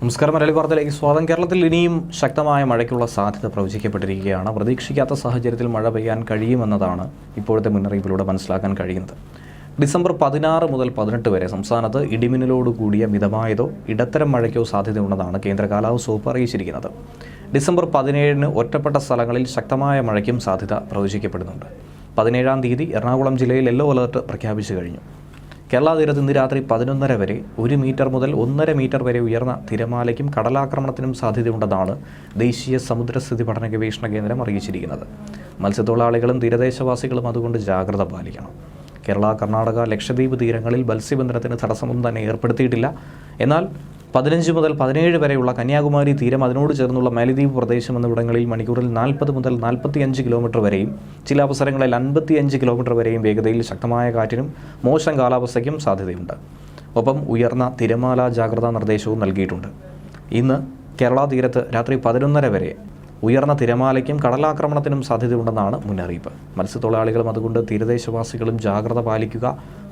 നമസ്കാരം. മലയാളി വാർത്തയിലേക്ക് സ്വാഗതം. കേരളത്തിൽ ഇനിയും ശക്തമായ മഴയ്ക്കുള്ള സാധ്യത പ്രവചിക്കപ്പെട്ടിരിക്കുകയാണ്. പ്രതീക്ഷിക്കാത്ത സാഹചര്യത്തിൽ മഴ പെയ്യാൻ കഴിയുമെന്നതാണ് ഇപ്പോഴത്തെ മുന്നറിയിപ്പിലൂടെ മനസ്സിലാക്കാൻ കഴിയുന്നത്. ഡിസംബർ 16 മുതൽ 18 വരെ സംസ്ഥാനത്ത് ഇടിമിന്നലോടുകൂടിയ മിതമായതോ ഇടത്തരം മഴയ്ക്കോ സാധ്യതയുണ്ടെന്നാണ് കേന്ദ്ര കാലാവസ്ഥ വകുപ്പ് അറിയിച്ചിരിക്കുന്നത്. ഡിസംബർ 17 ഒറ്റപ്പെട്ട സ്ഥലങ്ങളിൽ ശക്തമായ മഴയ്ക്കും സാധ്യത പ്രവചിക്കപ്പെടുന്നുണ്ട്. 17-ാം തീയതി എറണാകുളം ജില്ലയിൽ യെല്ലോ അലർട്ട് പ്രഖ്യാപിച്ചു കഴിഞ്ഞു. കേരള തീരത്ത് ഇന്ന് രാത്രി 11:30 വരെ 1 മീറ്റർ മുതൽ 1.5 മീറ്റർ വരെ ഉയർന്ന തിരമാലയ്ക്കും കടലാക്രമണത്തിനും സാധ്യതയുണ്ടെന്നാണ് ദേശീയ സമുദ്രസ്ഥിതി പഠന ഗവേഷണ കേന്ദ്രം അറിയിച്ചിരിക്കുന്നത്. മത്സ്യത്തൊഴിലാളികളും തീരദേശവാസികളും അതുകൊണ്ട് ജാഗ്രത പാലിക്കണം. കേരള, കർണാടക, ലക്ഷദ്വീപ് തീരങ്ങളിൽ മത്സ്യബന്ധനത്തിന് തടസ്സമൊന്നും തന്നെ ഏർപ്പെടുത്തിയിട്ടില്ല. എന്നാൽ 15 മുതൽ 17 വരെയുള്ള കന്യാകുമാരി തീരം, അതിനോട് ചേർന്നുള്ള മാലിദ്വീപ് പ്രദേശം എന്നിവിടങ്ങളിൽ മണിക്കൂറിൽ 40 മുതൽ 45 കിലോമീറ്റർ വരെയും ചില അവസരങ്ങളിൽ 55 കിലോമീറ്റർ വരെയും വേഗതയിൽ ശക്തമായ കാറ്റിനും മോശം കാലാവസ്ഥയ്ക്കും സാധ്യതയുണ്ട്. ഒപ്പം ഉയർന്ന തിരമാല ജാഗ്രതാ നിർദ്ദേശവും നൽകിയിട്ടുണ്ട്. ഇന്ന് കേരള തീരത്ത് രാത്രി 11:30 വരെ ഉയർന്ന തിരമാലയ്ക്കും കടലാക്രമണത്തിനും സാധ്യതയുണ്ടെന്നാണ് മുന്നറിയിപ്പ്. മത്സ്യത്തൊഴിലാളികളും അതുകൊണ്ട് തീരദേശവാസികളും ജാഗ്രത പാലിക്കുക.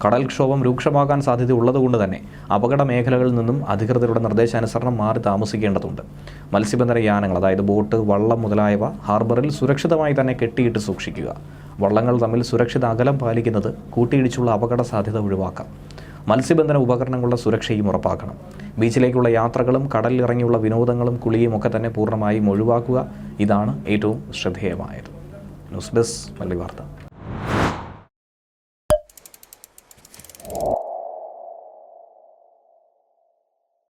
കടൽക്ഷോഭം രൂക്ഷമാകാൻ സാധ്യത ഉള്ളതുകൊണ്ട് തന്നെ അപകട മേഖലകളിൽ നിന്നും അധികൃതരുടെ നിർദ്ദേശാനുസരണം മാറി താമസിക്കേണ്ടതുണ്ട്. മത്സ്യബന്ധന യാനങ്ങൾ, അതായത് ബോട്ട്, വള്ളം മുതലായവ ഹാർബറിൽ സുരക്ഷിതമായി തന്നെ കെട്ടിയിട്ട് സൂക്ഷിക്കുക. വള്ളങ്ങൾ തമ്മിൽ സുരക്ഷിത അകലം പാലിക്കുന്നത് കൂട്ടിയിടിച്ചുള്ള അപകട സാധ്യത ഒഴിവാക്കാം. മത്സ്യബന്ധന ഉപകരണങ്ങളുടെ സുരക്ഷയും ഉറപ്പാക്കണം. ബീച്ചിലേക്കുള്ള യാത്രകളും കടലിലിറങ്ങിയുള്ള വിനോദങ്ങളും കുളിയും ഒക്കെ തന്നെ പൂർണ്ണമായും ഒഴിവാക്കുക. ഇതാണ് ഏറ്റവും ശ്രദ്ധേയമായത്. ന്യൂസ് ഡെസ്ക് മലയാളി വാർത്ത.